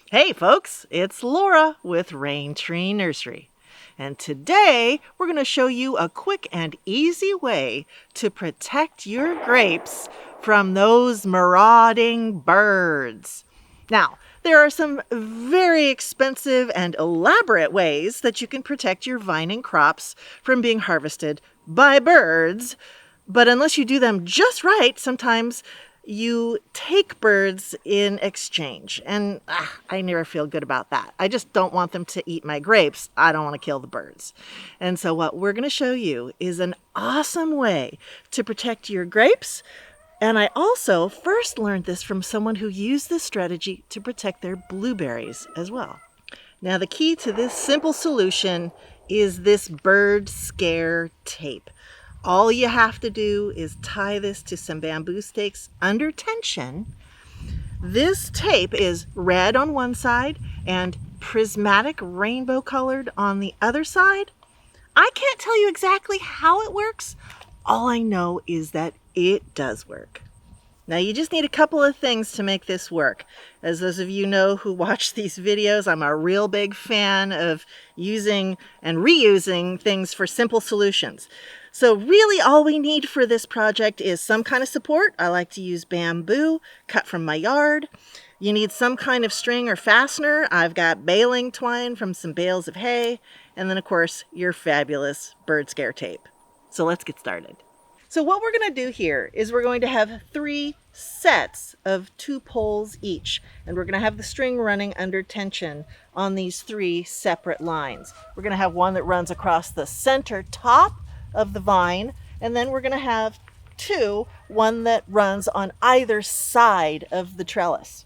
Hey folks, it's Laura with Rain Tree Nursery. And today we're going to show you a quick and easy way to protect your grapes from those marauding birds. Now, there are some very expensive and elaborate ways that you can protect your vining crops from being harvested by birds. But unless you do them just right, sometimes you take birds in exchange. And I never feel good about that. I just don't want them to eat my grapes. I don't want to kill the birds. And so what we're going to show you is an awesome way to protect your grapes. And I also first learned this from someone who used this strategy to protect their blueberries as well. Now, the key to this simple solution is this bird scare tape. All you have to do is tie this to some bamboo stakes under tension. This tape is red on one side and prismatic rainbow colored on the other side. I can't tell you exactly how it works. All I know is that it does work. Now you just need a couple of things to make this work. As those of you know who watch these videos, I'm a real big fan of using and reusing things for simple solutions. So really all we need for this project is some kind of support. I like to use bamboo cut from my yard. You need some kind of string or fastener. I've got baling twine from some bales of hay. And then of course your fabulous bird scare tape. So let's get started. So what we're going to do here is we're going to have 3 sets of 2 poles each, and we're going to have the string running under tension on these 3 separate lines. We're going to have one that runs across the center top of the vine, and then we're going to have 2, one that runs on either side of the trellis.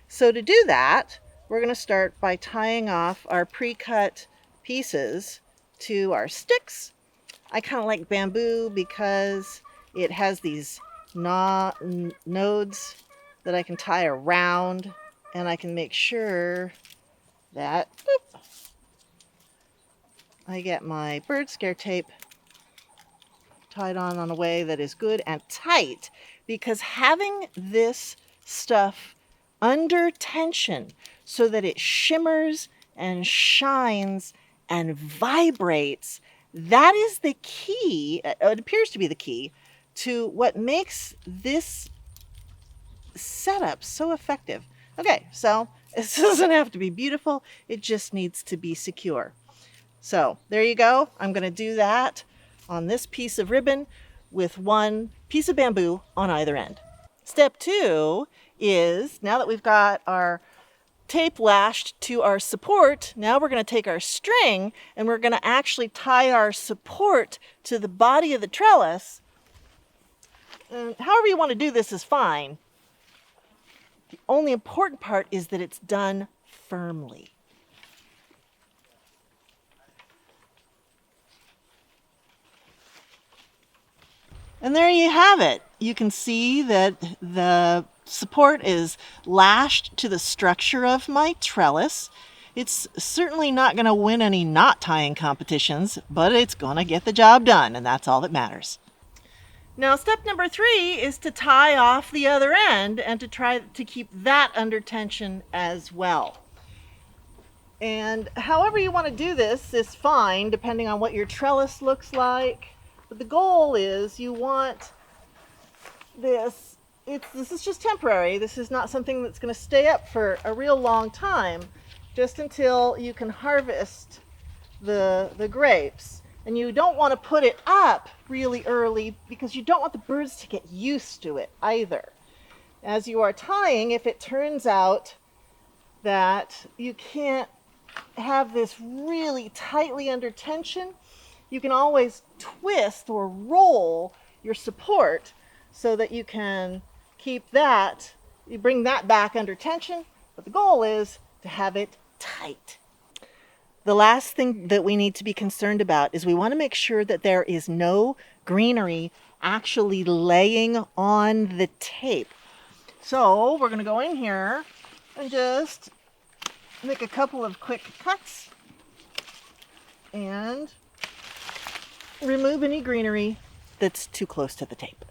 So to do that, we're going to start by tying off our pre-cut pieces to our sticks. I kind of like bamboo because it has these nodes that I can tie around, and I can make sure that I get my bird scare tape tied on a way that is good and tight, because having this stuff under tension so that it shimmers and shines and vibrates, that is the key, it appears to be the key, to what makes this setup so effective. Okay, so this doesn't have to be beautiful, it just needs to be secure. So there you go. I'm going to do that on this piece of ribbon with one piece of bamboo on either end. Step 2 is, now that we've got our tape lashed to our support, now we're going to take our string and we're going to actually tie our support to the body of the trellis. And however you want to do this is fine. The only important part is that it's done firmly. And there you have it. You can see that the support is lashed to the structure of my trellis. It's certainly not going to win any knot tying competitions, but it's going to get the job done, and that's all that matters. Now, step number 3 is to tie off the other end and to try to keep that under tension as well. And however you want to do this is fine, depending on what your trellis looks like. But the goal is you want this, this is just temporary. This is not something that's going to stay up for a real long time, just until you can harvest the grapes. And you don't want to put it up really early because you don't want the birds to get used to it either. As you are tying, if it turns out that you can't have this really tightly under tension, you can always twist or roll your support so that you can keep that, you bring that back under tension, but the goal is to have it tight. The last thing that we need to be concerned about is we want to make sure that there is no greenery actually laying on the tape. So we're going to go in here and just make a couple of quick cuts and remove any greenery that's too close to the tape.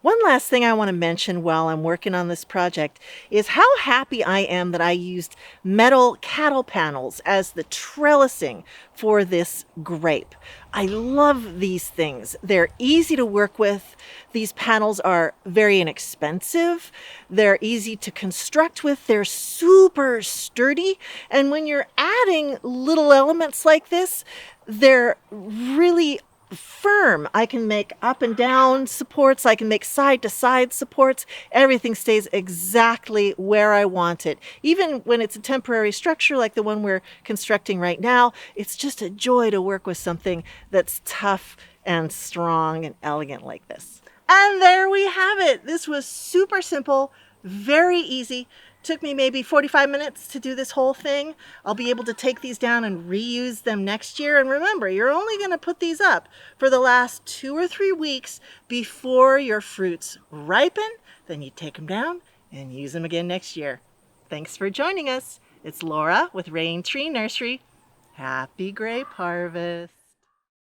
One last thing I want to mention while I'm working on this project is how happy I am that I used metal cattle panels as the trellising for this grape. I love these things. They're easy to work with. These panels are very inexpensive. They're easy to construct with. They're super sturdy. And when you're adding little elements like this, they're really firm. I can make up and down supports. I can make side to side supports. Everything stays exactly where I want it. Even when it's a temporary structure like the one we're constructing right now, it's just a joy to work with something that's tough and strong and elegant like this. And there we have it. This was super simple, very easy. Took me maybe 45 minutes to do this whole thing. I'll be able to take these down and reuse them next year. And remember, you're only going to put these up for the last 2 or 3 weeks before your fruits ripen. Then you take them down and use them again next year. Thanks for joining us. It's Laura with Rain Tree Nursery. Happy grape harvest.